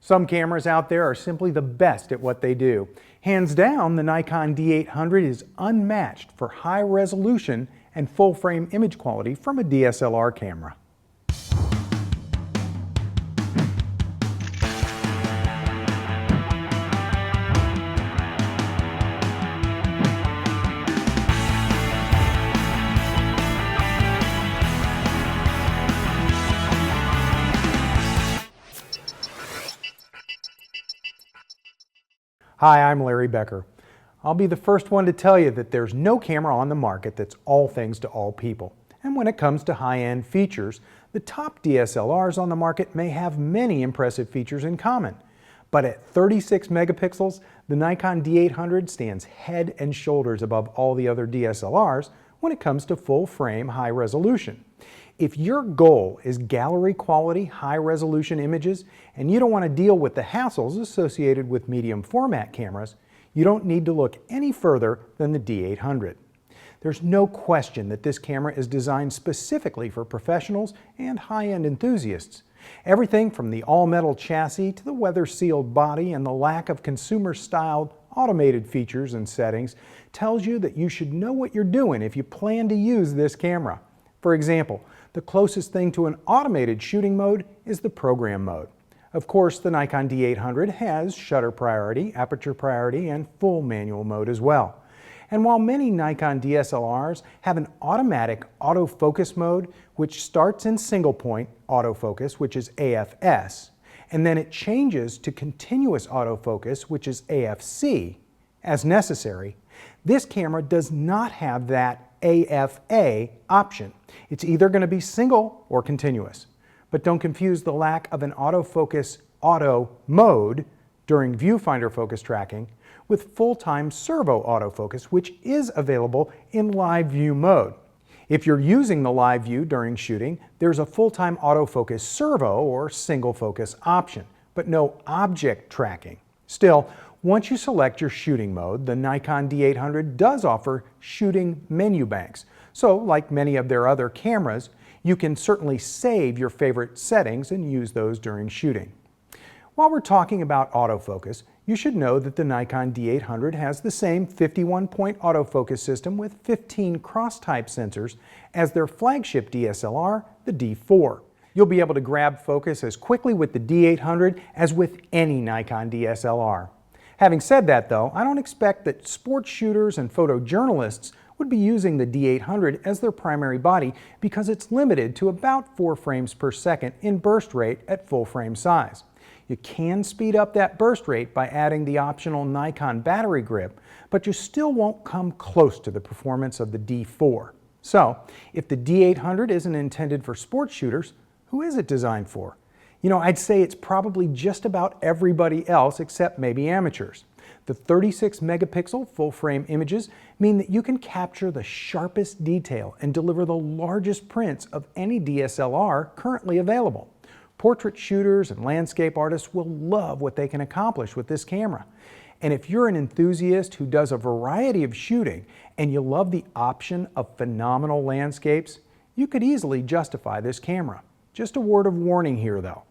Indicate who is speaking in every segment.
Speaker 1: Some cameras out there are simply the best at what they do. Hands down, the Nikon D800 is unmatched for high resolution and full frame image quality from a DSLR camera. Hi, I'm Larry Becker. I'll be the first one to tell you that there's no camera on the market that's all things to all people. And when it comes to high-end features, the top DSLRs on the market may have many impressive features in common. But at 36 megapixels, the Nikon D800 stands head and shoulders above all the other DSLRs when it comes to full-frame high resolution. If your goal is gallery quality, high resolution images, and you don't want to deal with the hassles associated with medium format cameras, you don't need to look any further than the D800. There's no question that this camera is designed specifically for professionals and high-end enthusiasts. Everything from the all-metal chassis to the weather-sealed body and the lack of consumer-styled automated features and settings tells you that you should know what you're doing if you plan to use this camera. For example, the closest thing to an automated shooting mode is the program mode. Of course, the Nikon D800 has shutter priority, aperture priority, and full manual mode as well. And while many Nikon DSLRs have an automatic autofocus mode, which starts in single point autofocus, which is AFS, and then it changes to continuous autofocus, which is AFC, as necessary, this camera does not have that AFA option. It's either going to be single or continuous. But don't confuse the lack of an autofocus auto mode during viewfinder focus tracking with full-time servo autofocus, which is available in live view mode. If you're using the live view during shooting, there's a full-time autofocus servo or single focus option, but no object tracking. Still, once you select your shooting mode, the Nikon D800 does offer shooting menu banks. So, like many of their other cameras, you can certainly save your favorite settings and use those during shooting. While we're talking about autofocus, you should know that the Nikon D800 has the same 51-point autofocus system with 15 cross-type sensors as their flagship DSLR, the D4. You'll be able to grab focus as quickly with the D800 as with any Nikon DSLR. Having said that though, I don't expect that sports shooters and photojournalists would be using the D800 as their primary body because it's limited to about 4 frames per second in burst rate at full frame size. You can speed up that burst rate by adding the optional Nikon battery grip, but you still won't come close to the performance of the D4. So, if the D800 isn't intended for sports shooters, who is it designed for? You know, I'd say it's probably just about everybody else except maybe amateurs. The 36 megapixel full frame images mean that you can capture the sharpest detail and deliver the largest prints of any DSLR currently available. Portrait shooters and landscape artists will love what they can accomplish with this camera. And if you're an enthusiast who does a variety of shooting and you love the option of phenomenal landscapes, you could easily justify this camera. Just a word of warning here though.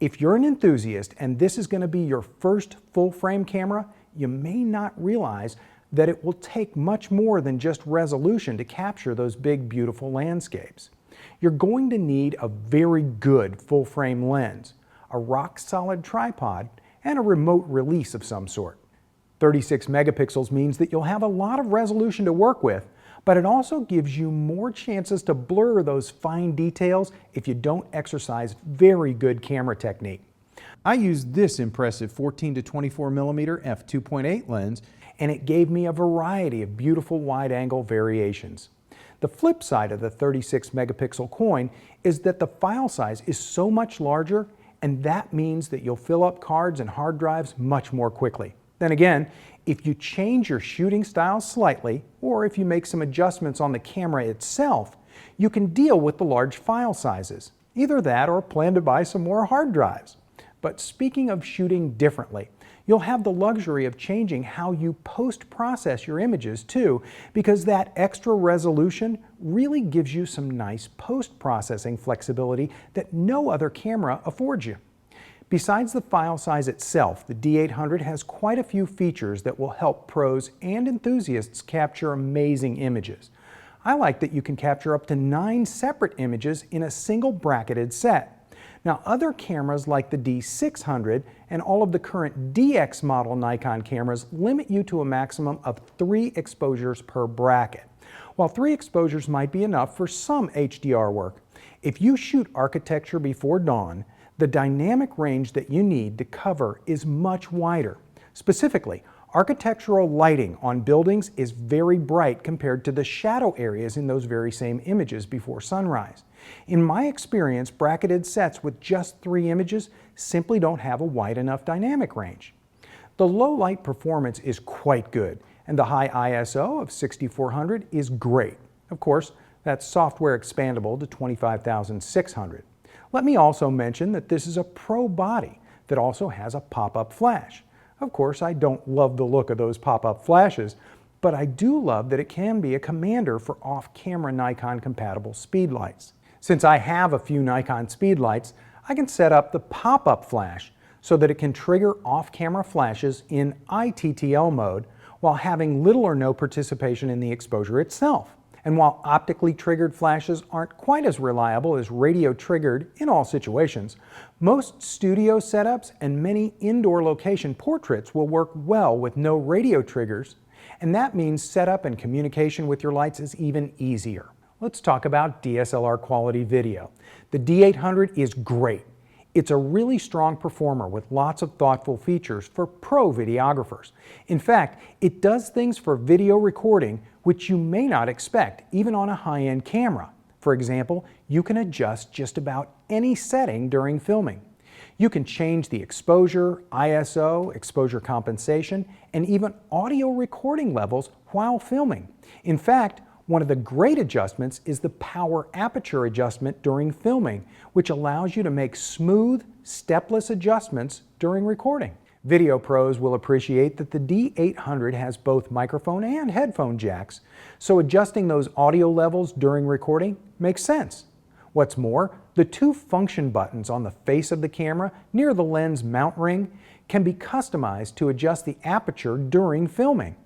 Speaker 1: If you're an enthusiast and this is going to be your first full-frame camera, you may not realize that it will take much more than just resolution to capture those big, beautiful landscapes. You're going to need a very good full-frame lens, a rock-solid tripod, and a remote release of some sort. 36 megapixels means that you'll have a lot of resolution to work with, but it also gives you more chances to blur those fine details if you don't exercise very good camera technique. I used this impressive 14 to 24 millimeter f2.8 lens, and it gave me a variety of beautiful wide-angle variations. The flip side of the 36 megapixel coin is that the file size is so much larger, and that means that you'll fill up cards and hard drives much more quickly. Then again, if you change your shooting style slightly, or if you make some adjustments on the camera itself, you can deal with the large file sizes. Either that or plan to buy some more hard drives. But speaking of shooting differently, you'll have the luxury of changing how you post-process your images too, because that extra resolution really gives you some nice post-processing flexibility that no other camera affords you. Besides the file size itself, the D800 has quite a few features that will help pros and enthusiasts capture amazing images. I like that you can capture up to 9 separate images in a single bracketed set. Now, other cameras like the D600 and all of the current DX model Nikon cameras limit you to a maximum of 3 exposures per bracket. While 3 exposures might be enough for some HDR work, if you shoot architecture before dawn, the dynamic range that you need to cover is much wider. Specifically, architectural lighting on buildings is very bright compared to the shadow areas in those very same images before sunrise. In my experience, bracketed sets with just 3 images simply don't have a wide enough dynamic range. The low light performance is quite good, and the high ISO of 6400 is great. Of course, that's software expandable to 25,600. Let me also mention that this is a pro body that also has a pop-up flash. Of course, I don't love the look of those pop-up flashes, but I do love that it can be a commander for off-camera Nikon compatible speed lights. Since I have a few Nikon speed lights, I can set up the pop-up flash so that it can trigger off-camera flashes in ITTL mode while having little or no participation in the exposure itself. And while optically triggered flashes aren't quite as reliable as radio triggered in all situations, most studio setups and many indoor location portraits will work well with no radio triggers, and that means setup and communication with your lights is even easier. Let's talk about DSLR quality video. The D800 is great. It's a really strong performer with lots of thoughtful features for pro videographers. In fact, it does things for video recording which you may not expect, even on a high-end camera. For example, you can adjust just about any setting during filming. You can change the exposure, ISO, exposure compensation, and even audio recording levels while filming. In fact, one of the great adjustments is the power aperture adjustment during filming, which allows you to make smooth, stepless adjustments during recording. Video pros will appreciate that the D800 has both microphone and headphone jacks, so adjusting those audio levels during recording makes sense. What's more, the 2 function buttons on the face of the camera near the lens mount ring can be customized to adjust the aperture during filming.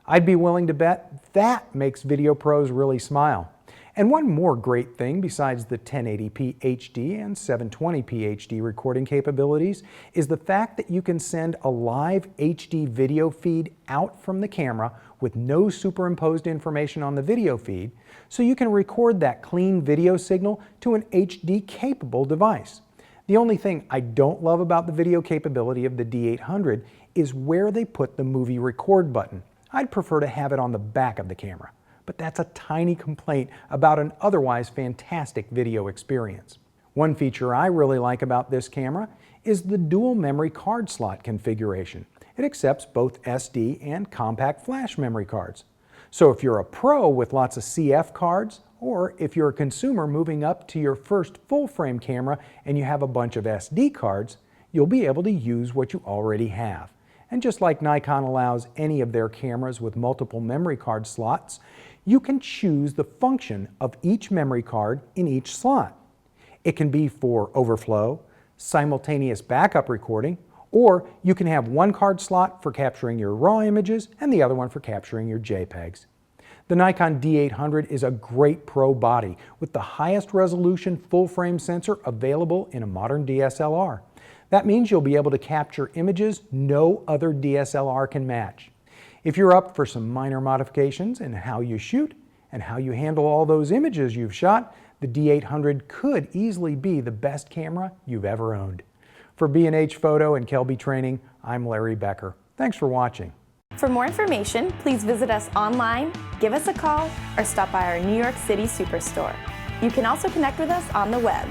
Speaker 1: I'd be willing to bet that makes video pros really smile. And one more great thing besides the 1080p HD and 720p HD recording capabilities is the fact that you can send a live HD video feed out from the camera with no superimposed information on the video feed, so you can record that clean video signal to an HD capable device. The only thing I don't love about the video capability of the D800 is where they put the movie record button. I'd prefer to have it on the back of the camera. But that's a tiny complaint about an otherwise fantastic video experience. One feature I really like about this camera is the dual memory card slot configuration. It accepts both SD and compact flash memory cards. So if you're a pro with lots of CF cards, or if you're a consumer moving up to your first full-frame camera and you have a bunch of SD cards, you'll be able to use what you already have. And just like Nikon allows any of their cameras with multiple memory card slots, you can choose the function of each memory card in each slot. It can be for overflow, simultaneous backup recording, or you can have one card slot for capturing your RAW images and the other one for capturing your JPEGs. The Nikon D800 is a great pro body with the highest resolution full-frame sensor available in a modern DSLR. That means you'll be able to capture images no other DSLR can match. If you're up for some minor modifications in how you shoot and how you handle all those images you've shot, the D800 could easily be the best camera you've ever owned. For B&H Photo and Kelby Training, I'm Larry Becker. Thanks for watching.
Speaker 2: For more information, please visit us online, give us a call, or stop by our New York City Superstore. You can also connect with us on the web.